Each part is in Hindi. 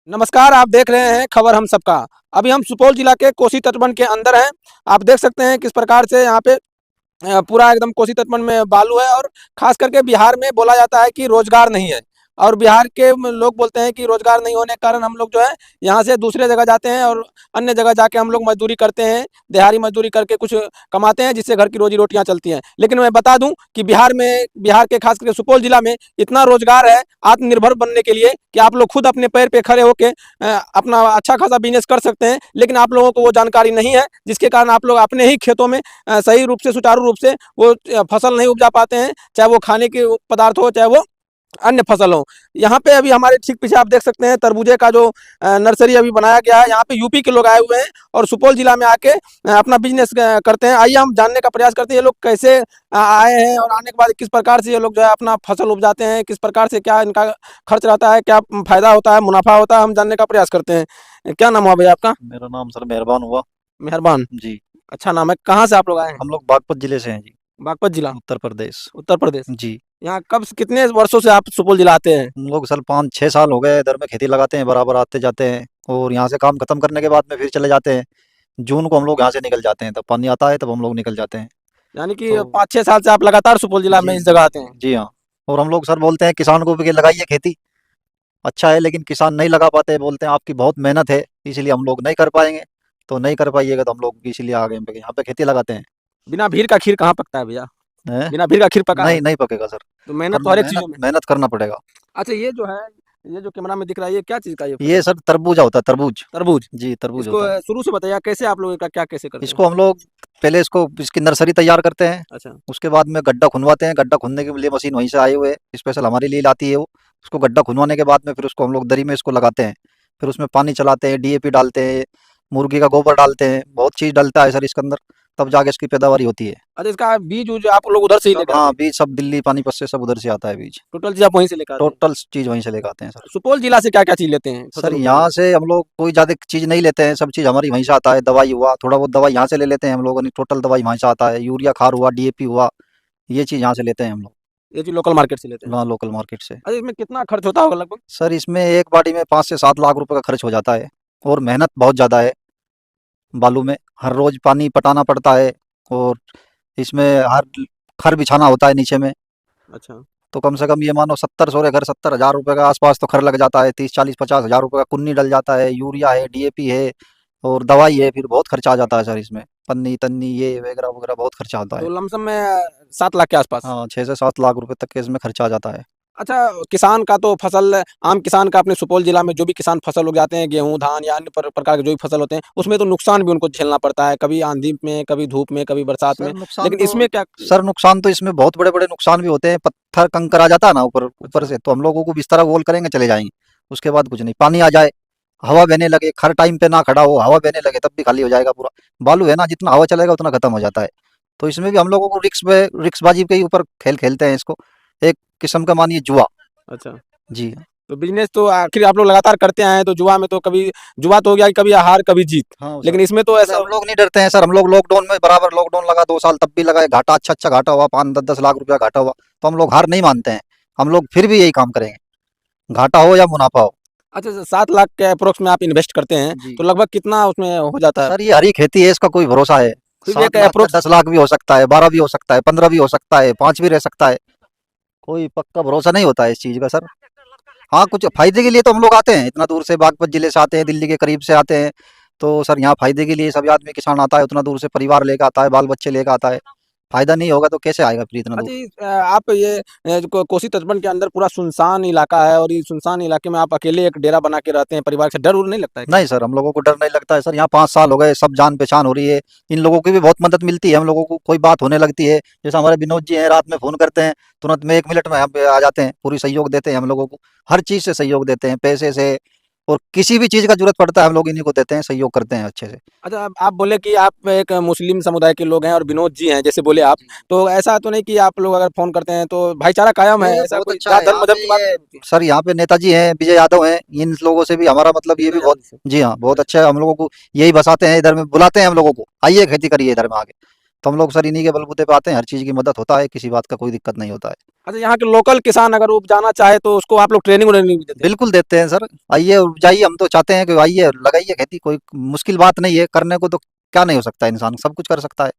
नमस्कार, आप देख रहे हैं खबर हम सबका। अभी हम सुपौल जिला के कोसी तटबंध के अंदर हैं। आप देख सकते हैं किस प्रकार से यहाँ पे पूरा एकदम कोसी तटबंध में बालू है और खास करके बिहार में बोला जाता है कि रोजगार नहीं है और बिहार के लोग बोलते हैं कि रोजगार नहीं होने के कारण हम लोग जो है यहाँ से दूसरे जगह जाते हैं और अन्य जगह जाके हम लोग मजदूरी करते हैं, दिहाड़ी मजदूरी करके कुछ कमाते हैं जिससे घर की रोजी रोटियां चलती हैं। लेकिन मैं बता दूं कि बिहार के खास करके सुपौल जिला में इतना रोजगार है आत्मनिर्भर बनने के लिए कि आप लोग खुद अपने पैर पे खड़े होके अपना अच्छा खासा बिजनेस कर सकते हैं। लेकिन आप लोगों को वो जानकारी नहीं है, जिसके कारण आप लोग अपने ही खेतों में सही रूप से सुचारू रूप से वो फसल नहीं उपजा पाते हैं, चाहे वो खाने के पदार्थ हो चाहे वो अन्य फसल हो। यहाँ पे अभी हमारे ठीक पीछे आप देख सकते हैं तरबूजे का जो नर्सरी अभी बनाया गया है। यहाँ पे यूपी के लोग आए हुए हैं और सुपौल जिला में आके अपना बिजनेस करते हैं। आइए हम जानने का प्रयास करते हैं ये लोग कैसे आए हैं और आने के बाद किस प्रकार से ये लोग जो है अपना फसल उपजाते हैं, किस प्रकार से क्या इनका खर्च रहता है, क्या फायदा होता है, मुनाफा होता है, हम जानने का प्रयास करते हैं। क्या नाम हुआ भैया आपका? मेरा नाम सर मेहरबान हुआ। मेहरबान। जी। अच्छा नाम है। कहाँ से आप लोग आए हैं? हम लोग बागपत जिले से हैं जी। बागपत जिला, उत्तर प्रदेश। उत्तर प्रदेश। जी। यहाँ कब कितने वर्षों से आप सुपौल जिला आते हैं? हम लोग सर 5-6 साल हो गए इधर में खेती लगाते हैं, बराबर आते जाते हैं और यहाँ से काम खत्म करने के बाद में फिर चले जाते हैं। जून को हम लोग यहाँ से निकल जाते हैं, तब पानी आता है तब हम लोग निकल जाते हैं। यानी कि तो 5-6 साल से आप लगातार सुपौल जिला में जी इस जगह आते हैं। जी हाँ। और हम लोग सर बोलते हैं किसान को भी कि लगाइए खेती, अच्छा है, लेकिन किसान नहीं लगा पाते, बोलते हैं आपकी बहुत मेहनत है इसलिए हम लोग नहीं कर पाएंगे। तो नहीं कर पाइएगा तो हम लोग भी इसीलिए आगे यहाँ पे खेती लगाते हैं। बिना भीड़ का खीर कहाँ पकता है भैया? हैं? बिना भीड़ का खीर पका है? नहीं नहीं पकेगा सर। तो मेहनत तो करना हर एक चीजों मेहनत में। मेहनत करना पड़ेगा। अच्छा ये जो है, ये जो कैमरा में दिख रहा है, ये क्या चीज का ये ये फसल? सर तरबूजा होता है, तरबूज। तरबूज। जी तरबूज इसको होता है। शुरू से बताइए कैसे आप लोग इसका क्या कैसे करते हैं? इसको हम लोग पहले इसकी नर्सरी तैयार करते हैं। अच्छा। उसके बाद में गड्ढा खुनवाते हैं, गड्ढा खुनने के लिए मशीन वहीं से आए हुए स्पेशल हमारे लिए लाती है वो। उसको गड्ढा खुनवाने के बाद में फिर उसको हम लोग दरी में इसको लगाते हैं। फिर उसमें पानी चलाते हैं, डीएपी डालते हैं, मुर्गी का गोबर डालते हैं, बहुत चीज़ डलता है सर इसके अंदर, तब जाके इसकी पैदावारी होती है। अच्छा इसका बीज जो आप लोग उधर से ही सब लेकर आते हाँ, हैं? बीज सब दिल्ली पानीपत से सब उधर से आता है बीज। टोटल चीज आप वहीं से लेकर आते हैं? टोटल चीज़ वहीं से लेकर आते हैं सर। सुपौल जिला से क्या क्या चीज लेते हैं सर फसल उपजाने यहाँ में? से हम लोग कोई ज़्यादा चीज़ नहीं लेते हैं, सब चीज़ हमारी वहीं से आता है। दवाई हुआ, थोड़ा बहुत दवाई यहाँ से ले लेते हैं हम लोग, यानी टोटल दवाई वहीं से आता है। यूरिया खाद हुआ, डीएपी हुआ, ये चीज़ यहाँ से लेते हैं हम लोग। ये चीज लोकल मार्केट से लेते हैं? हाँ, लोकल मार्केट से। अच्छा इसमें कितना खर्च होता होगा लगभग? सर इसमें एक बाड़ी में 5 से 7 लाख रुपए का खर्च हो जाता है और मेहनत बहुत ज़्यादा है। बालू में हर रोज पानी पटाना पड़ता है और इसमें हर खर बिछाना होता है नीचे में। अच्छा। तो कम से कम ये मानो 70 घर 70 हज़ार रुपये का आसपास तो खर लग जाता है। 30-40-50 हज़ार रुपये का कुन्नी डल जाता है, यूरिया है, डीएपी है और दवाई है, फिर बहुत खर्चा आ जाता है सर इसमें। पन्नी तन्नी ये वगैरह वगैरह बहुत खर्चा आता तो है। लमसम में 7 लाख के आसपास। हाँ, 6 से 7 लाख रुपए तक के इसमें खर्चा आ जाता है। अच्छा किसान का तो फसल, आम किसान का अपने सुपौल जिला में जो भी किसान फसल उगाते हैं, गेहूं धान या अन्य प्रकार के जो भी फसल होते हैं, उसमें तो नुकसान भी उनको झेलना पड़ता है, कभी आंधी में, कभी धूप में, कभी बरसात में। सर नुकसान लेकिन तो इसमें क्या? सर नुकसान तो इसमें बहुत बड़े बड़े नुकसान भी होते हैं। पत्थर कंकर आ जाता है ना ऊपर ऊपर अच्छा। से, तो हम लोगों को बिस्तर गोल करेंगे चले जाएंगे। उसके बाद कुछ नहीं, पानी आ जाए, हवा बहने लगे, हर टाइम पे ना खड़ा हो, हवा बहने लगे तब भी खाली हो जाएगा पूरा। बालू है ना, जितना हवा चलेगा उतना खत्म हो जाता है। तो इसमें भी हम लोगों को रिक्स बाजी के ही ऊपर खेल खेलते हैं इसको, एक किस्म का मानिए जुआ। अच्छा। जी। तो बिजनेस तो आखिर आप लोग लगातार करते आए हैं, तो जुआ में तो कभी जुआ तो हो गया कि कभी हार कभी जीत। हाँ सर। लेकिन इसमें तो अरे ऐसा। हम लोग नहीं डरते हैं सर, हम लोग लॉकडाउन में बराबर लॉकडाउन लगा 2 साल, तब भी लगाए, घाटा अच्छा अच्छा घाटा हुआ, 5-10 लाख रुपया घाटा हुआ, तो हम लोग हार नहीं मानते हैं। हम लोग फिर भी यही काम करेंगे, घाटा हो या मुनाफा हो। अच्छा 7 लाख के अप्रोक्स में आप इन्वेस्ट करते हैं, जी। तो लगभग कितना उसमें हो जाता है? सर ये हरी खेती है, इसका कोई भरोसा है। फिर भी एक 7 लाख का अप्रोक्स। 10 लाख भी हो सकता है, 12 भी हो सकता है, 15 भी हो सकता है, 5 भी रह सकता है। कोई पक्का भरोसा नहीं होता है इस चीज़ का सर। हाँ, कुछ फायदे के लिए तो हम लोग आते हैं, इतना दूर से बागपत जिले से आते हैं, दिल्ली के करीब से आते हैं। तो सर यहाँ फायदे के लिए सभी आदमी किसान आता है, उतना दूर से परिवार लेकर आता है, बाल बच्चे लेकर आता है। फायदा नहीं होगा तो कैसे आएगा फिर इतना दूर? अच्छा आप ये जो कोसी तटबंध के अंदर पूरा सुनसान इलाका है और ये सुनसान इलाके में आप अकेले एक डेरा बना के रहते हैं परिवार से, डर उर नहीं लगता है क्या? नहीं सर, हम लोगों को डर नहीं लगता है सर। यहाँ 5 साल हो गए, सब जान पहचान हो रही है। इन लोगों की भी बहुत मदद मिलती है हम लोगों को, कोई बात होने लगती है, जैसे हमारे विनोद जी हैं, रात में फ़ोन करते हैं, तुरंत में 1 मिनट में यहाँ पे आ जाते हैं, पूरी सहयोग देते हैं हम लोगों को। हर चीज़ से सहयोग देते हैं, पैसे से, और किसी भी चीज़ का ज़रूरत पड़ता है हम लोग इन्हीं को देते हैं, सहयोग करते हैं अच्छे से। अच्छा आप बोले कि आप एक मुस्लिम समुदाय के लोग हैं और विनोद जी हैं जैसे बोले आप, जी। तो ऐसा तो नहीं कि आप लोग अगर फोन करते हैं तो भाईचारा कायम है, नहीं, ऐसा बहुत कोई अच्छा जात है धर्म यहाँ मजहब पे की बात नहीं ये। होती? सर यहाँ पे नेताजी हैं, विजय यादव हैं, इन लोगों से भी हमारा मतलब ये भी विजय बहुत। यादव से। जी हाँ, बहुत अच्छा है। हम लोगों को यही बसाते हैं, इधर में बुलाते हैं हम लोगों को, आइए खेती करिए इधर में आके। तो हम लोग सर इन्हीं के बलबूते पे आते हैं, हर चीज़ की मदद होता है, किसी बात का कोई दिक्कत नहीं होता है। अच्छा, यहाँ के लोकल किसान अगर उपजाना चाहे तो उसको आप लोग ट्रेनिंग व्रेनिंग भी देते हैं? बिल्कुल देते हैं सर, आइए उपजाइए, हम तो चाहते हैं कि आइए लगाइए खेती, कोई मुश्किल बात नहीं है, करने को तो क्या नहीं हो सकता है, इंसान सब कुछ कर सकता है।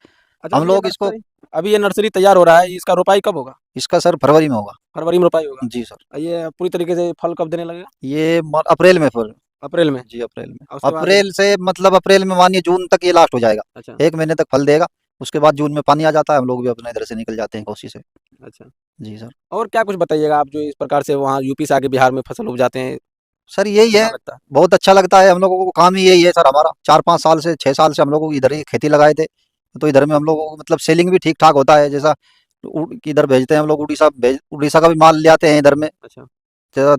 अच्छा, हम लोग इसको अभी ये नर्सरी तैयार हो रहा है, इसका रोपाई कब होगा? इसका सर फरवरी में होगा। फरवरी में रोपाई होगा। जी सर। ये पूरी तरीके से फल कब देने लगेगा? ये अप्रैल में फिर। अप्रैल में। जी अप्रैल में। और उसके बाद? अप्रैल से मतलब अप्रैल में मानिए जून तक ये लास्ट हो जाएगा। अच्छा। 1 महीने तक फल देगा, उसके बाद जून में पानी आ जाता है, हम लोग भी अपने इधर से निकल जाते हैं कोसी से। अच्छा, जी सर। और क्या कुछ बताइएगा आप जो इस प्रकार से वहाँ यूपी से आके बिहार में फसल उपजाते हैं? सर यही है, अच्छा लगता है। बहुत अच्छा लगता है, हम लोगों को काम ही यही है सर हमारा। 4-5 साल से 6 साल से हम लोग इधर ही खेती लगाए थे, तो इधर में हम लोगों को मतलब सेलिंग भी ठीक ठाक होता है। जैसा इधर भेजते हैं हम लोग, उड़ीसा का भी माल ले आते हैं इधर में। अच्छा। जैसा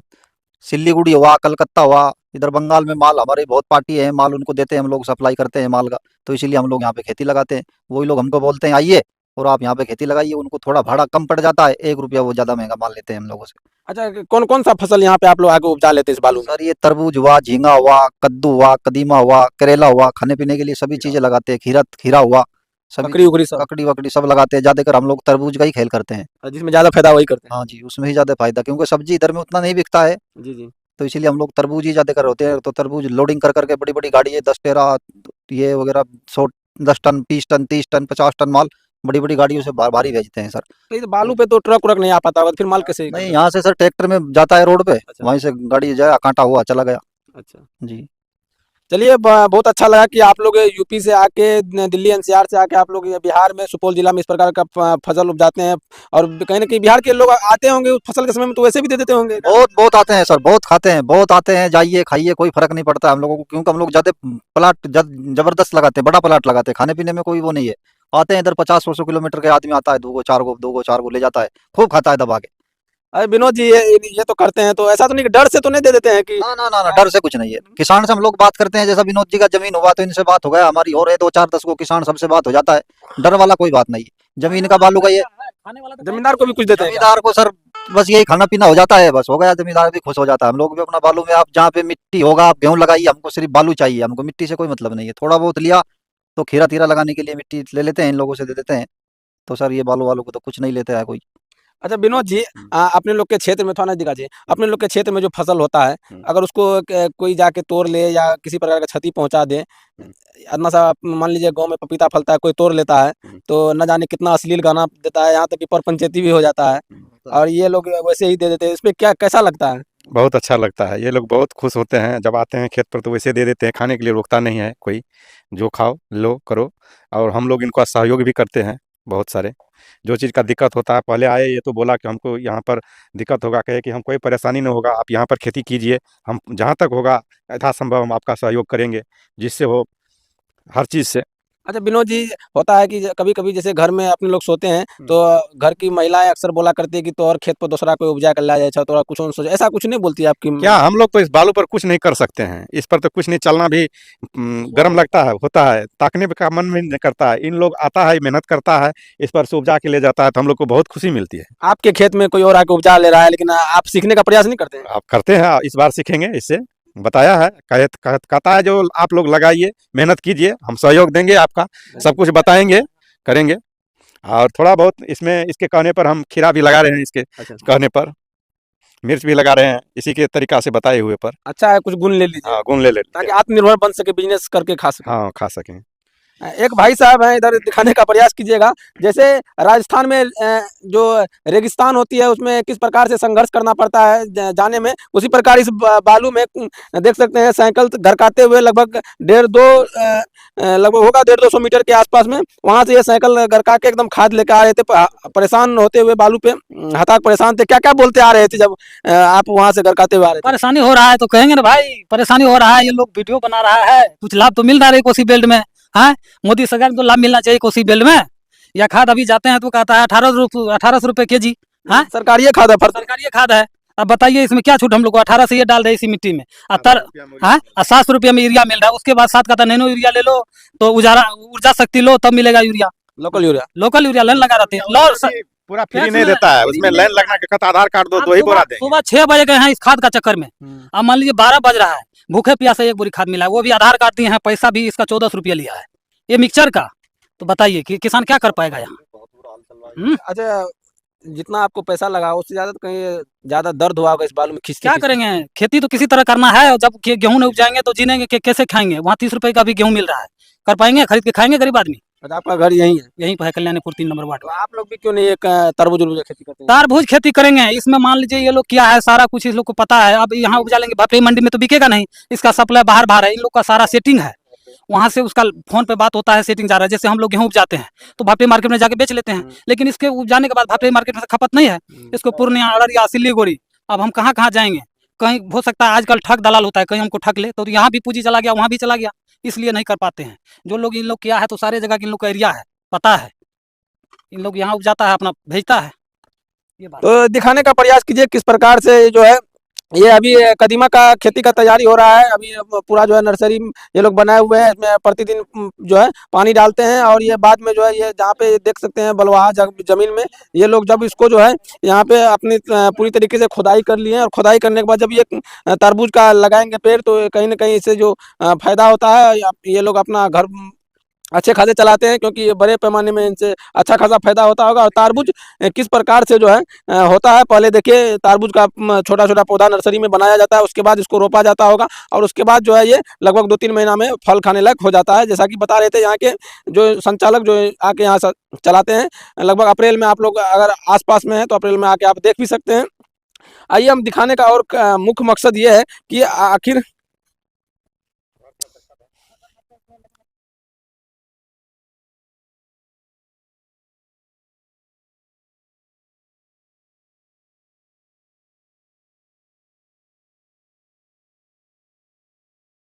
सिल्लीगुड़ी हुआ, कलकत्ता हुआ, इधर बंगाल में माल हमारी बहुत पार्टी है, माल उनको देते हैं, हम लोग सप्लाई करते हैं माल का। तो इसीलिए हम लोग यहाँ पे खेती लगाते हैं। वही लोग हमको बोलते हैं आइए और आप यहाँ पे खेती लगाइए, उनको थोड़ा भाड़ा कम पड़ जाता है, 1 रुपया वो ज़्यादा महंगा माल लेते हैं हम लोगों से। अच्छा, कौन कौन सा फसल यहाँ पे आप लोग आके उपजा लेते हैं इस बालू में? सर ये तरबूज हुआ, झींगा हुआ, कद्दू हुआ, कदीमा हुआ, करेला हुआ, खाने पीने के लिए सभी चीज़ें लगाते हैं, खीरा खीरा हुआ, सभी ककड़ी उकड़ी सब? ककड़ी वकड़ी सब लगाते हैं। ज़्यादातर हम लोग तरबूज का ही खेल करते हैं। जिसमें ज्यादा फायदा वही करते हैं? हाँ जी, उसमें ही ज़्यादा फायदा, क्योंकि सब्जी इधर में उतना नहीं बिकता है, जी जी। तो इसीलिए हम लोग तरबूज ही ज़्यादा कर होते हैं। तो तरबूज लोडिंग कर करके बड़ी बड़ी गाड़ी है, 10-13 ये वगैरह 100 10 टन 20 टन 30 टन 50 टन माल बड़ी बड़ी गाड़ियों से भारी भेजते हैं सर। तो ये बालू पे तो ट्रक व्रक नहीं आ पाता होगा, तो फिर माल कैसे नहीं, करते हैं? यहाँ से सर ट्रैक्टर में जाता है रोड पे, अच्छा। वहीं से गाड़ी जाए, कांटा हुआ चला गया। अच्छा, जी। चलिए बहुत अच्छा लगा कि आप लोग यूपी से आके दिल्ली एनसीआर से आके आप लोग ये बिहार में सुपौल जिला में इस प्रकार का फसल उपजाते हैं। और कहीं ना कहीं बिहार के लोग आते होंगे उस फसल के समय में, तो वैसे भी दे देते होंगे। बहुत बहुत आते हैं सर, बहुत खाते हैं, बहुत आते हैं, जाइए खाइए, कोई फर्क नहीं पड़ता हम लोगों को, क्योंकि हम लोग ज्यादा प्लाट जबरदस्त लगाते हैं, बड़ा प्लाट लगाते हैं, खाने पीने में कोई वो नहीं है। आते हैं इधर 50-100 किलोमीटर के आदमी आता है, 2 गो 4 गो ले जाता है, खूब खाता है दबा के। अरे विनोद जी, ये तो करते हैं, तो ऐसा तो नहीं कि डर से तो नहीं दे देते हैं कि? ना ना ना ना, डर से कुछ नहीं है। किसान से हम लोग बात करते हैं, जैसा विनोद जी का जमीन हुआ तो इनसे बात हो गया, हमारी और है 2-4-10 गो किसान, सबसे बात हो जाता है। डर वाला कोई बात नहीं है, जमीन का बालू का ये। जमींदार को भी कुछ देते हैं क्या? जमींदार को सर बस यही खाना पीना हो जाता है, बस हो गया, जमींदार भी खुश हो जाता है। हम लोग भी अपना बालू में, आप जहाँ पे मिट्टी होगा आप गेहूं लगाइए, हमको सिर्फ बालू चाहिए, हमको मिट्टी से कोई मतलब नहीं है। थोड़ा बहुत लिया तो खीरा तीरा लगाने के लिए मिट्टी ले लेते हैं, इन लोगों से दे देते हैं। तो सर ये बालू वालू को तो कुछ नहीं लेते हैं कोई। अच्छा विनोद जी, अपने लोग के क्षेत्र में थोड़ा नजदीक आ जाइए, अपने लोग के क्षेत्र में जो फसल होता है, अगर उसको कोई जाके तोड़ ले या किसी प्रकार का क्षति पहुंचा दे, इतना सा मान लीजिए गांव में पपीता फलता है, कोई तोड़ लेता है, तो न जाने कितना अश्लील गाना देता है, यहाँ तक कि पर पंचायती भी हो जाता है, और ये लोग वैसे ही दे देते हैं। इसमें क्या कैसा लगता है? बहुत अच्छा लगता है, ये लोग बहुत खुश होते हैं जब आते हैं खेत पर, तो वैसे दे देते हैं, खाने के लिए रोकता नहीं है कोई, जो खाओ लो करो। और हम लोग इनका सहयोग भी करते हैं बहुत सारे। जो चीज़ का दिक्कत होता है, पहले आए ये तो बोला कि हमको यहाँ पर दिक्कत होगा, कहे कि हम कोई परेशानी नहीं होगा, आप यहाँ पर खेती कीजिए, हम जहाँ तक होगा यथासंभव हम आपका सहयोग करेंगे, जिससे हो हर चीज़ से। अच्छा विनोद जी, होता है कि कभी कभी जैसे घर में अपने लोग सोते हैं, तो घर की महिलाएं अक्सर बोला करती है कि तो और खेत पर दूसरा कोई उपजा कर ला जाए, अच्छा तो कुछ सोच, ऐसा कुछ नहीं बोलती है आपकी? क्या हम लोग तो इस बालू पर कुछ नहीं कर सकते हैं, इस पर तो कुछ नहीं, चलना भी गर्म लगता है, होता है, ताकने का मन भी नहीं करता है। इन लोग आता है, मेहनत करता है, इस पर से उपजा के ले जाता है, तो हम लोग को बहुत खुशी मिलती है। आपके खेत में कोई और आके उपजा ले रहा है, लेकिन आप सीखने का प्रयास नहीं करते हैं? आप करते हैं, इस बार सीखेंगे, इससे बताया है, कहता है जो आप लोग लगाइए, मेहनत कीजिए, हम सहयोग देंगे आपका, सब कुछ बताएंगे, करेंगे। और थोड़ा बहुत इसमें इसके कहने पर हम खीरा भी लगा रहे हैं, इसके अच्छा। कहने पर मिर्च भी लगा रहे हैं, इसी के तरीका से बताए हुए पर। अच्छा है, कुछ गुण ले लीजिए। हाँ, गुण ले ताकि लीजिए। आत्मनिर्भर बन सके, बिजनेस करके खा सके। हाँ, खा सकें। एक भाई साहब हैं, इधर दिखाने का प्रयास कीजिएगा। जैसे राजस्थान में जो रेगिस्तान होती है उसमें किस प्रकार से संघर्ष करना पड़ता है जाने में, उसी प्रकार इस बालू में देख सकते हैं साइकिल घरकाते हुए लगभग 150-200 मीटर के आसपास में, वहां से ये साइकिल घरका के एकदम खाद लेकर आ रहे थे, परेशान होते हुए बालू पे, हताश परेशान थे। क्या क्या बोलते आ रहे थे जब आप वहां से घरकाते हुए आ रहे थे? परेशानी हो रहा है तो कहेंगे ना भाई, परेशानी हो रहा है, ये लोग वीडियो बना रहा है, कुछ लाभ तो मिल रहा है कोसी बेल्ट में। हाँ, मोदी सरकार को तो लाभ मिलना चाहिए कोसी बेल्ट में। या खाद अभी जाते हैं तो कहता है 1800 रुपए के जी। हाँ, सरकारी खाद है, सरकारी खाद है। अब बताइए इसमें क्या छूट, हम लोग को 18 से ये डाल रहे इसी मिट्टी में। हाँ, 700 रुपये में यूरिया मिल रहा है, उसके बाद साथ कहता नैनो यूरिया ले लो, तो ऊर्जा शक्ति लो तब मिलेगा यूरिया। लोकल यूरिया लाइन लगा रहते हैं। पूरा फ्री नहीं देता है, उसमें लाइन लगना के कहता आधार कार्ड दो, 2 ही बोरा देंगे। सुबह 6 बजे गए हैं इस खाद का चक्कर में, अब मान लीजिए 12 बज रहा है, भूखे प्यासे एक बोरी खाद मिला है, वो भी आधार कार्ड दिए हैं, पैसा भी इसका 1400 रुपया लिया है, ये मिक्सचर का। तो बताइए कि किसान क्या कर पाएगा यहाँ? अच्छा, जितना आपको पैसा लगा उससे ज्यादा तो कहीं ज्यादा दर्द हुआ होगा इस बालू में खींचते क्या खींचते। करेंगे? खेती तो किसी तरह करना है, और जब गेहूं नहीं उपजाएंगे तो जीनेंगे कैसे खाएंगे? वहाँ 30 रुपए का भी गेहूं मिल रहा है, कर पाएंगे? खरीद के खाएंगे गरीब आदमी? अच्छा, आपका घर यहीं है, यहीं पर है, कल्याणीपुर 3 नंबर वार्ड तो में। आप लोग भी क्यों नहीं एक तरबूज उर्बूज की खेती करते हैं? तारबूज खेती करेंगे, इसमें मान लीजिए ये लोग किया है सारा कुछ, इस लोग को पता है। अब यहाँ उपजा लेंगे, भापरी मंडी में तो बिकेगा नहीं, इसका सप्लाई बाहर बाहर है, इन लोग का सारा सेटिंग है। वहाँ से उसका फोन पे बात होता है, सेटिंग जा रहा है। जैसे हम लोग गेहूँ उपजाते हैं तो भापरी मार्केट में जाके बेच लेते हैं, लेकिन इसके उपजाने के बाद भापरी मार्केट में खपत नहीं है, इसको पूर्णिया, अररिया, सिलीगुड़ी, अब हम कहाँ कहाँ जाएंगे? कहीं हो सकता है आजकल ठग दलाल होता है, कहीं हमको ठग ले तो यहाँ भी पूंजी चला गया, वहाँ भी चला गया, इसलिए नहीं कर पाते हैं। जो लोग इन लोग किया है तो सारे जगह के इन लोग का एरिया है, पता है, इन लोग यहाँ उपजाता है, अपना भेजता है, ये बात। तो दिखाने का प्रयास कीजिए किस प्रकार से जो है ये अभी कदीमा का खेती का तैयारी हो रहा है। अभी पूरा जो है नर्सरी ये लोग बनाए हुए हैं, इसमें प्रतिदिन जो है पानी डालते हैं, और ये बाद में जो है ये जहाँ पे देख सकते हैं बलुआहा जमीन में ये लोग जब इसको जो है यहाँ पे अपनी पूरी तरीके से खुदाई कर लिए हैं, और खुदाई करने के बाद जब ये तरबूज का लगाएंगे पेड़ तो कहीं ना कहीं इससे जो फायदा होता है ये लोग अपना घर अच्छे खासे चलाते हैं, क्योंकि ये बड़े पैमाने में इनसे अच्छा खासा फायदा होता होगा। और तारबूज किस प्रकार से जो है होता है, पहले देखिए तारबूज का छोटा छोटा पौधा नर्सरी में बनाया जाता है, उसके बाद इसको रोपा जाता होगा, और उसके बाद जो है ये लगभग 2-3 महीना में फल खाने लायक हो जाता है। जैसा कि बता रहे थे यहाँ के जो संचालक जो आके यहाँ चलाते हैं, लगभग अप्रैल में आप लोग अगर आसपास में हैं तो अप्रैल में आके आप देख भी सकते हैं। आइए हम दिखाने का और मुख्य मकसद ये है कि आखिर